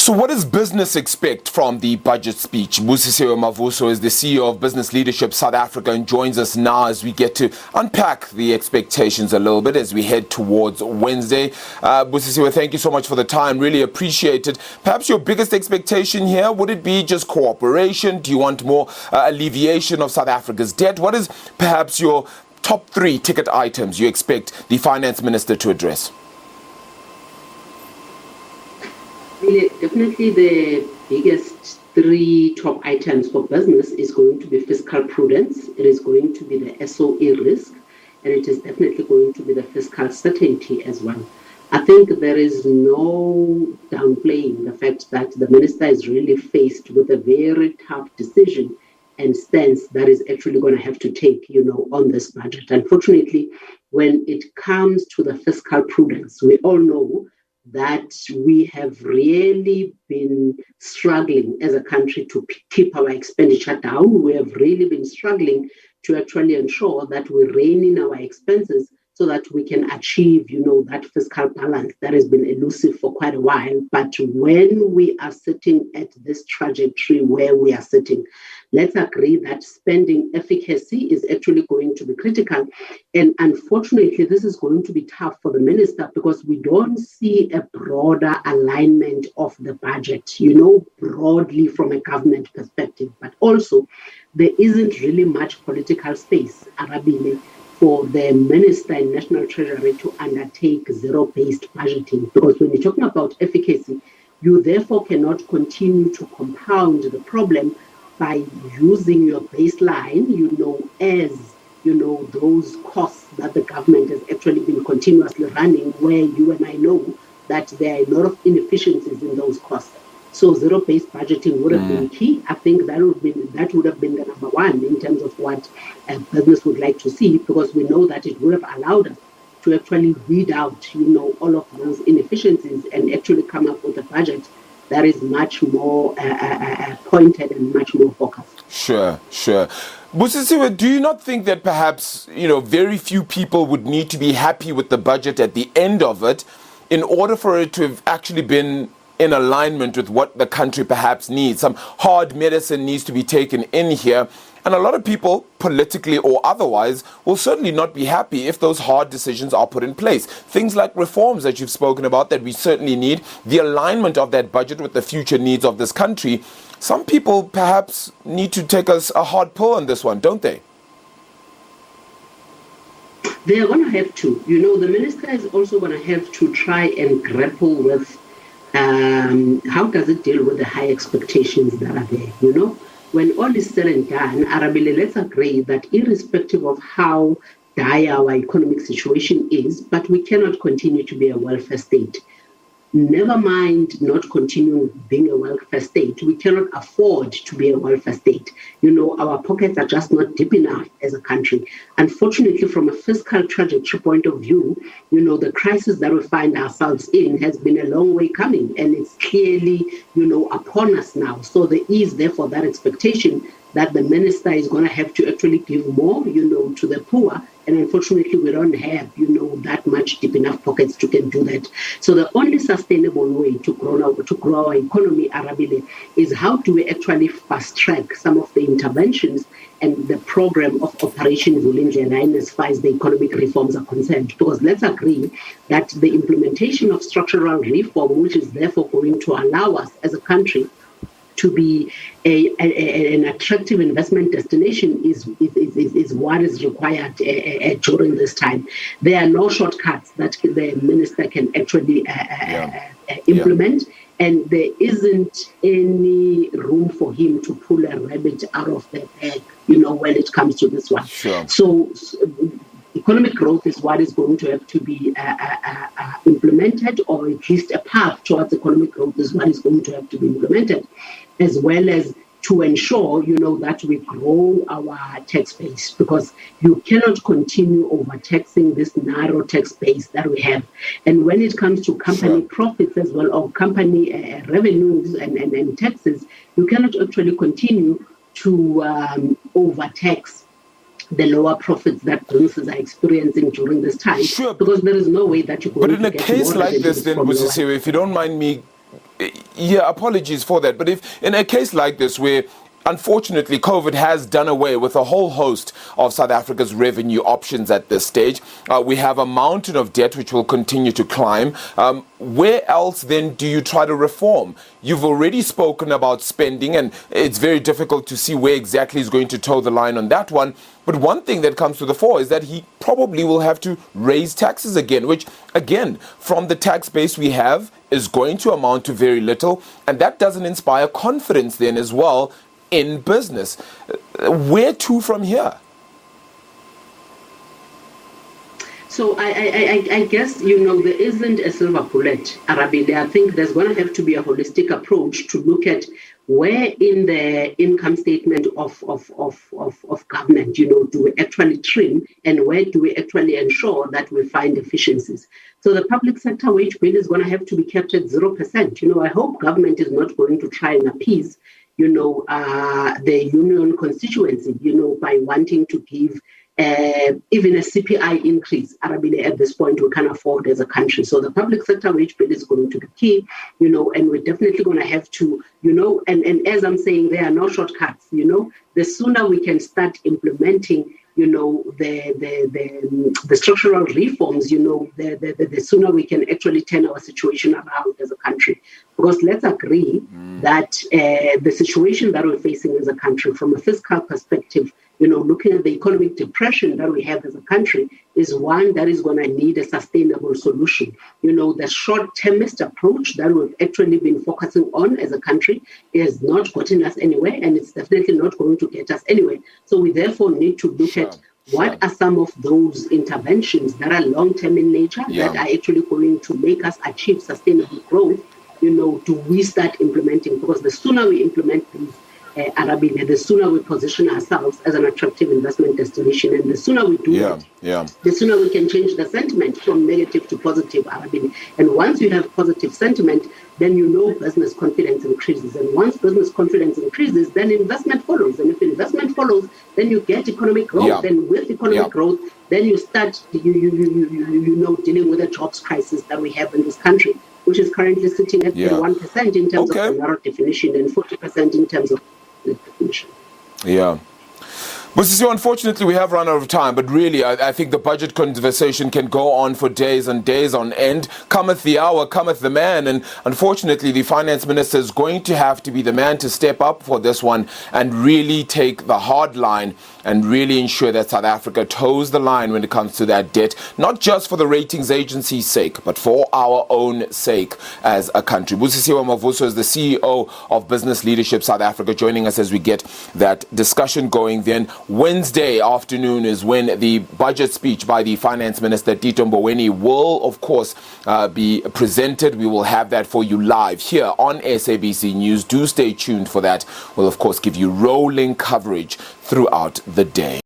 So what does business expect from the budget speech? Busisiwe Mavuso is the CEO of Business Leadership South Africa and joins us now as we get to unpack the expectations a little bit as we head towards Wednesday. Busisiwe, thank you so much for the time. Really appreciate it. Perhaps your biggest expectation here, would it be just cooperation? Do you want more alleviation of South Africa's debt? What is perhaps your top 3 ticket items you expect the finance minister to address? Really, definitely the biggest 3 top items for business is going to be fiscal prudence, it is going to be the SOE risk, and it is definitely going to be the fiscal certainty as well. I think there is no downplaying the fact that the minister is really faced with a very tough decision and stance that is actually going to have to take, on this budget. Unfortunately, when it comes to the fiscal prudence, we all know that we have really been struggling as a country to keep our expenditure down. We have really been struggling to actually ensure that we rein in our expenses so that we can achieve, that fiscal balance that has been elusive for quite a while. But when we are sitting at this trajectory where we are sitting, let's agree that spending efficacy is actually going to be critical. And unfortunately, this is going to be tough for the minister because we don't see a broader alignment of the budget, broadly from a government perspective. But also, there isn't really much political space, Arabile, for the Minister in National Treasury to undertake zero-based budgeting. Because when you're talking about efficacy, you therefore cannot continue to compound the problem by using your baseline, as, those costs that the government has actually been continuously running, where you and I know that there are a lot of inefficiencies in those costs. So zero-based budgeting would have been key. I think that would have been the number 1 in terms of what business would like to see, because we know that it would have allowed us to actually weed out, all of those inefficiencies and actually come up with a budget that is much more pointed and much more focused. Sure. Busisiwe, do you not think that perhaps, very few people would need to be happy with the budget at the end of it in order for it to have actually been in alignment with what the country perhaps needs? Some hard medicine needs to be taken in here. And a lot of people, politically or otherwise, will certainly not be happy if those hard decisions are put in place. Things like reforms that you've spoken about that we certainly need, the alignment of that budget with the future needs of this country. Some people perhaps need to take us a hard pull on this one, don't they? They are going to have to. The minister is also going to have to try and grapple with how does it deal with the high expectations that are there, When all is said and done, Arabile, let's agree that irrespective of how dire our economic situation is, but we cannot continue to be a welfare state. Never mind not continuing being a welfare state. We cannot afford to be a welfare state. Our pockets are just not deep enough as a country. Unfortunately, from a fiscal trajectory point of view, the crisis that we find ourselves in has been a long way coming, and it's clearly, upon us now. So there is therefore that expectation that the minister is going to have to actually give more, to the poor. And unfortunately, we don't have, that much deep enough pockets to can do that. So the only sustainable way to grow our economy, Arabile, is how do we actually fast track some of the interventions and the program of Operation Vulindlela as far as the economic reforms are concerned. Because let's agree that the implementation of structural reform, which is therefore going to allow us as a country to be an attractive investment destination is what is required during this time. There are no shortcuts that the minister can actually implement, and there isn't any room for him to pull a rabbit out of the bag, when it comes to this one. Sure. So economic growth is what is going to have to be implemented, or at least a path towards economic growth is what is going to have to be implemented, as well as to ensure, that we grow our tax base, because you cannot continue overtaxing this narrow tax base that we have. And when it comes to company profits as well, or company revenues and taxes, you cannot actually continue to overtax the lower profits that businesses are experiencing during this time. Sure. Because there is no way that you go. But in a case like this, then, Busisiwe, if you don't mind me Yeah, apologies for that. But if in a case like this where unfortunately, COVID has done away with a whole host of South Africa's revenue options at this stage. We have a mountain of debt which will continue to climb. Where else then do you try to reform? You've already spoken about spending, and it's very difficult to see where exactly he's going to toe the line on that one. But one thing that comes to the fore is that he probably will have to raise taxes again, which, again, from the tax base we have, is going to amount to very little. And that doesn't inspire confidence then as well in business. Where to from here? So I guess, there isn't a silver bullet, Arabile. I think there's going to have to be a holistic approach to look at where in the income statement of government, do we actually trim, and where do we actually ensure that we find efficiencies. So the public sector wage bill is going to have to be kept at 0%. I hope government is not going to try and appease the union constituency, by wanting to give even a CPI increase. Arabile, at this point, we can't afford as a country. So the public sector wage bill is going to be key, and we're definitely going to have to, and as I'm saying, there are no shortcuts, the sooner we can start implementing the structural reforms, the sooner we can actually turn our situation around as a country. Because let's agree that the situation that we're facing as a country from a fiscal perspective, looking at the economic depression that we have as a country, is one that is going to need a sustainable solution. The short-termist approach that we've actually been focusing on as a country is not gotten us anywhere, and it's definitely not going to get us anywhere. So we therefore need to look at what are some of those interventions that are long-term in nature, that are actually going to make us achieve sustainable growth. Do we start implementing? Because the sooner we implement these, Arabile, the sooner we position ourselves as an attractive investment destination, and the sooner we do it, the sooner we can change the sentiment from negative to positive, Arabile. And once you have positive sentiment, then business confidence increases. And once business confidence increases, then investment follows. And if investment follows, then you get economic growth. And with economic growth, then you start, dealing with the jobs crisis that we have in this country, which is currently sitting at 1% in terms of the narrow definition and 40% in terms of the definition. Yeah. Busisiwe, unfortunately, we have run out of time, but really, I think the budget conversation can go on for days and days on end. Cometh the hour, cometh the man, and unfortunately, the finance minister is going to have to be the man to step up for this one and really take the hard line and really ensure that South Africa toes the line when it comes to that debt, not just for the ratings agency's sake, but for our own sake as a country. Busisiwe Mavuso is the CEO of Business Leadership South Africa, joining us as we get that discussion going. Then Wednesday afternoon is when the budget speech by the Finance Minister, Tito Mboweni, will, of course, be presented. We will have that for you live here on SABC News. Do stay tuned for that. We'll, of course, give you rolling coverage throughout the day.